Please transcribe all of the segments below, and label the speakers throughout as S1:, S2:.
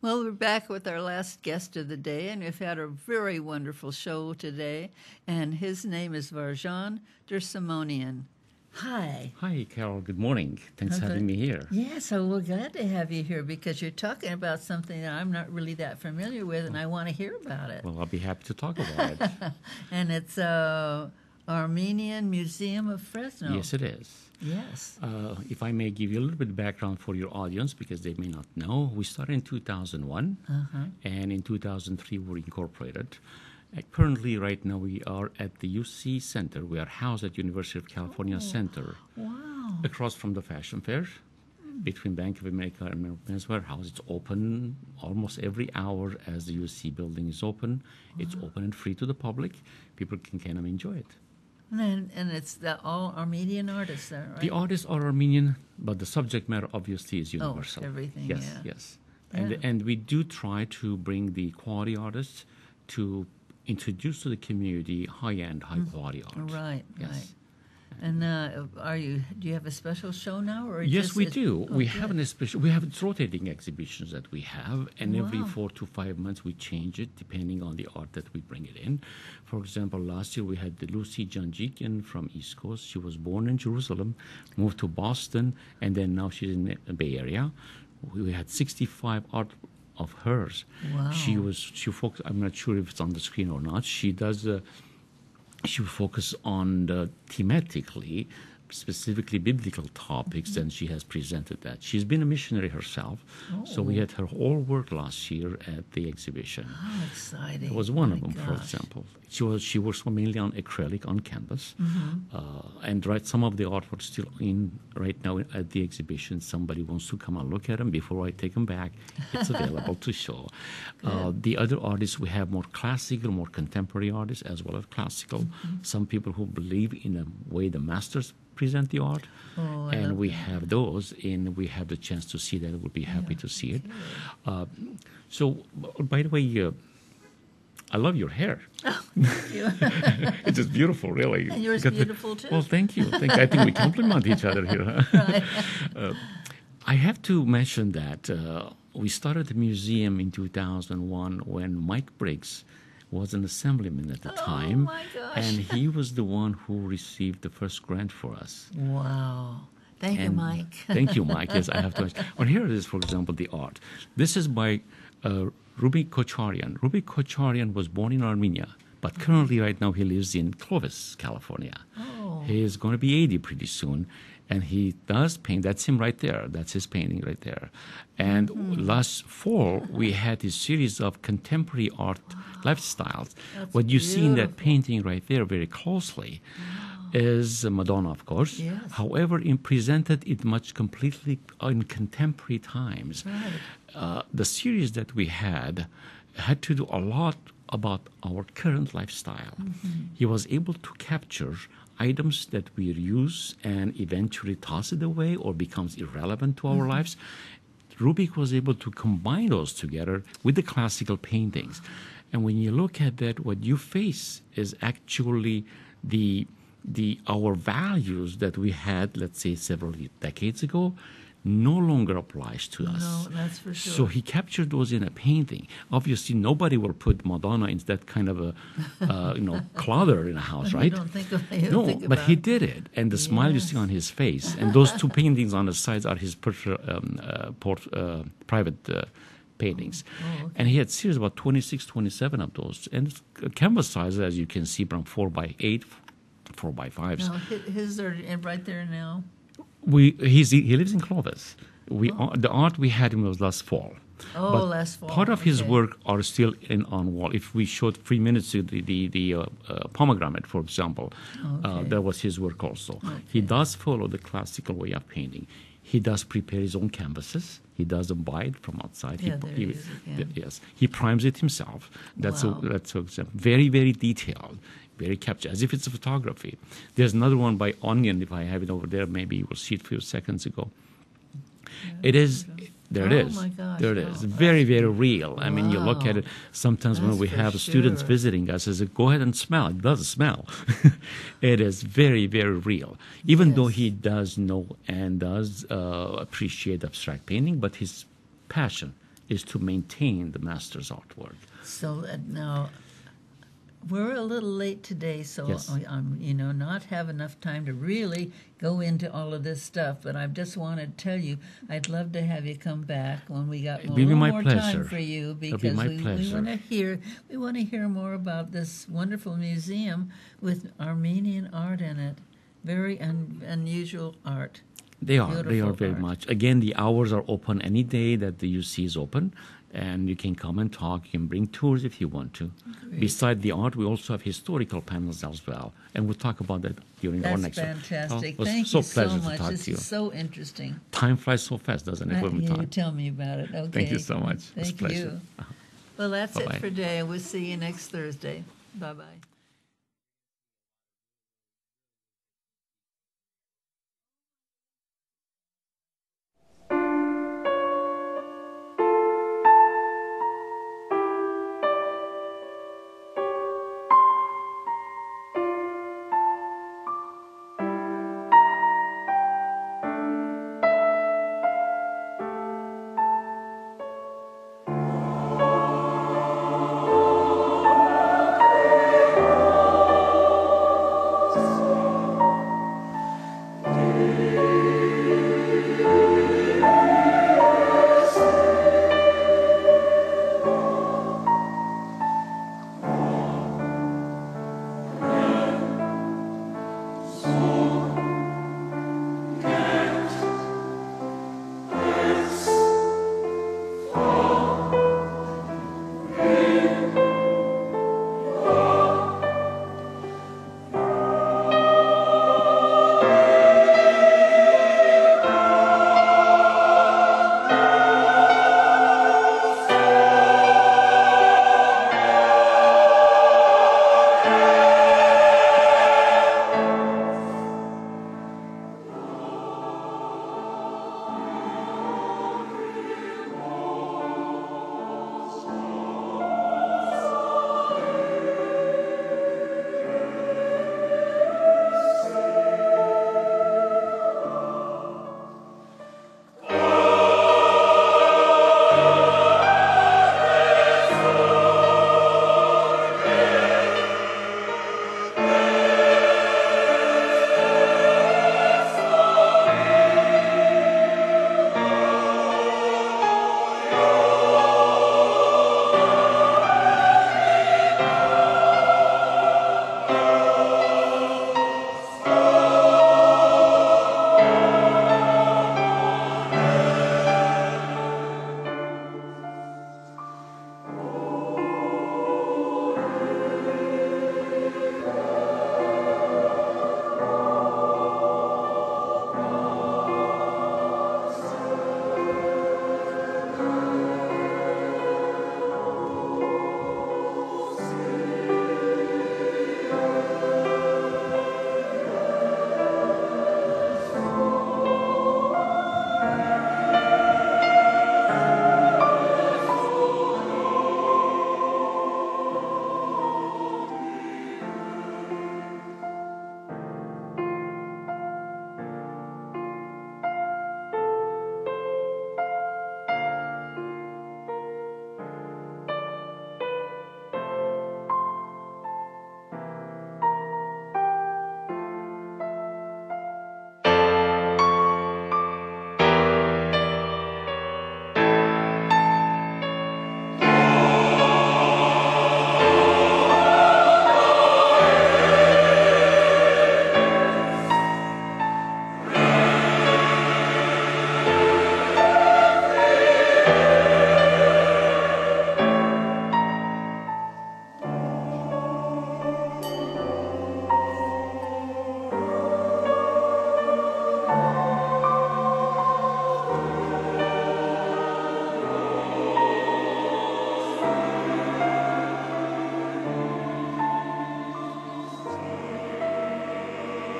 S1: Well, we're back with our last guest of the day, and we've had a very wonderful show today. And his name is Varoujan Simonian. Hi.
S2: Hi, Carol. Good morning. Thanks for having me here.
S1: Yeah, so we're glad to have you here because you're talking about something that I'm not really that familiar with, and I want to hear about it.
S2: Well, I'll be happy to talk about it.
S1: And it's Armenian Museum of Fresno.
S2: Yes, it is.
S1: Yes.
S2: If I may give you a little bit of background for your audience, because they may not know, we started in 2001, and in 2003 we were incorporated. Currently, right now, we are at the UC Center. We are housed at University of California Center.
S1: Wow.
S2: Across from the Fashion Fair, between Bank of America and Men's Warehouse. It's open almost every hour as the UC building is open. It's open and free to the public. People can kind of enjoy it.
S1: And it's all Armenian artists there, right?
S2: The artists are Armenian, but the subject matter obviously is universal.
S1: Oh, everything,
S2: yes,
S1: yeah.
S2: Yes. And we do try to bring the quality artists to introduce to the community high-end, high-quality art.
S1: Right,
S2: yes.
S1: right. And do you have a special show now? Or
S2: Yes, we do.
S1: Oh,
S2: we have rotating exhibitions that we have, and every 4 to 5 months we change it depending on the art that we bring it in. For example, last year we had the Lucy Janjikian from East Coast. She was born in Jerusalem, moved to Boston, and then now she's in the Bay Area. We had 65 art of hers.
S1: Wow.
S2: She focused, I'm not sure if it's on the screen or not. She does she would focus on thematically, specifically biblical topics, and she has presented that. She's been a missionary herself, so we had her whole work last year at the exhibition.
S1: How exciting.
S2: It was one of them, for example. She works mainly on acrylic, on canvas, and some of the artwork still in right now at the exhibition. Somebody wants to come and look at them before I take them back. It's available to show. The other artists, we have more classical, more contemporary artists, as well as classical. Some people who believe in the way the masters present the art, and we have those, and we have the chance to see that. We'll be happy to see it. So, by the way, I love your hair.
S1: Oh, thank you.
S2: It's just beautiful, really.
S1: And yours beautiful, too.
S2: Well, thank you. I think we complement each other here.
S1: Right.
S2: I have to mention that we started the museum in 2001 when Mike Briggs was an assemblyman at the time.
S1: Oh, my gosh.
S2: And he was the one who received the first grant for us.
S1: Wow. Thank you, Mike.
S2: Thank you, Mike. Yes, I have to mention. Well, here it is, for example, the art. This is by Ruby Kocharian. Ruby Kocharian was born in Armenia, but currently right now he lives in Clovis, California.
S1: Oh.
S2: He is going to be 80 pretty soon, and he does paint. That's him right there. That's his painting right there. And last fall, we had this series of contemporary art lifestyles.
S1: That's
S2: What you see in that
S1: beautiful.
S2: painting right there very closely is Madonna, of course.
S1: Yes.
S2: However, presented it much completely in contemporary times.
S1: Right.
S2: The series that we had to do a lot about our current lifestyle. He was able to capture items that we use and eventually toss it away or becomes irrelevant to our lives. Rubik was able to combine those together with the classical paintings. And when you look at that, what you face is actually our values that we had, let's say, several decades ago, no longer applies to us.
S1: No, that's for sure.
S2: So he captured those in a painting. Obviously, nobody will put Madonna in that kind of a, clutter in a house, right?
S1: You don't think
S2: But he did it, and the smile you see on his face, and those two paintings on the sides are his private paintings.
S1: Oh, okay.
S2: And he had series about 26, 27 of those, and canvas sizes, as you can see, from 4x8, 4x5s.
S1: Now, his are right there now.
S2: He lives in Clovis. The art we had him was last fall.
S1: Oh,
S2: but
S1: last fall.
S2: Part of his
S1: Okay.
S2: work are still on wall. If we showed 3 minutes to the pomegranate, for example, that was his work also.
S1: Okay.
S2: He does follow the classical way of painting. He does prepare his own canvases. He doesn't buy it from outside.
S1: Yeah, there he is again.
S2: Yes, he primes it himself. That's
S1: Wow.
S2: that's very, very detailed. Very captured, as if it's a photography. There's another one by Onion, if I have it over there. Maybe you will see it a few seconds ago. It is, there it
S1: Oh,
S2: is.
S1: my gosh,
S2: There it
S1: wow.
S2: is. Very, very real. I mean, you look at
S1: Wow.
S2: it, sometimes when
S1: That's
S2: we
S1: for
S2: have students
S1: sure.
S2: visiting us, I say, go ahead and smell. It does smell. It is very, very real. Even though
S1: Yes.
S2: he does know and does appreciate abstract painting, but his passion is to maintain the master's artwork.
S1: So now, we're a little late today, so
S2: Yes.
S1: I'm, not have enough time to really go into all of this stuff. But I just want to tell you, I'd love to have you come back when we got a
S2: It'll be
S1: little
S2: my
S1: more
S2: pleasure.
S1: time for you,
S2: It'll be
S1: because
S2: my
S1: we
S2: pleasure.
S1: want to hear more about this wonderful museum with Armenian art in it. Very unusual art.
S2: They are
S1: Beautiful
S2: very
S1: art.
S2: much. Again, the hours are open any day that the UC is open, and you can come and talk. You can bring tours if you want to.
S1: Great.
S2: Beside the art, we also have historical panels as well, and we'll talk about that during our
S1: That's
S2: next
S1: fantastic.
S2: It was
S1: Thank
S2: so
S1: you so
S2: pleasure
S1: much.
S2: to talk
S1: This
S2: to you.
S1: is so interesting.
S2: Time flies so fast, doesn't it, when we
S1: You
S2: talk?
S1: tell me about it. Okay.
S2: Thank you so much. It's a
S1: Thank
S2: pleasure.
S1: you. Well, that's
S2: Bye-bye.
S1: it for today. We'll see you next Thursday. Bye-bye.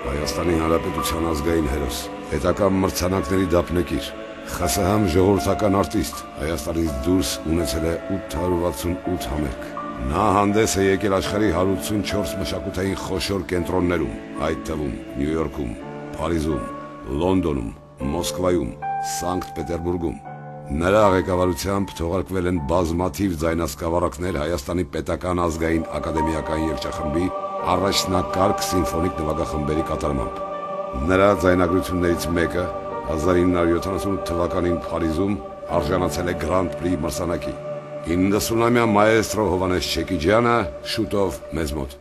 S3: Հայաստանի Հանրապետության ազգային հերոս, պետական մրցանակների դափնեկիր, ԽՍՀՄ ժողովրդական արտիստ, Հայաստանից դուրս ունեցել է 868 համերգ։ Նա հանդես է եկել աշխարհի 184 մշակութային խոշոր կենտրոններում, այդ թվում Նյու Յորքում, Փարիզում, Լոնդոնում, Մոսկվայում, Սանկտ Պետերբուրգում։ Նրա ղեկավարությամբ թողարկվել են բազմաթիվ ձայնասկավառակներ Հայաստանի պետական ազգային ակադեմիական երգչախմբի առաջնակարգ սիմֆոնիկ նվագախմբերի կատարմամբ։ Նրա ձայնագրություններից մեկը 1978 թվականին Փարիզում արժանացել է Grand Prix մրցանակի։ 90-ամյա մայեստրո Հովհաննես Չեկիջյանը շուտով մեզ մոտ։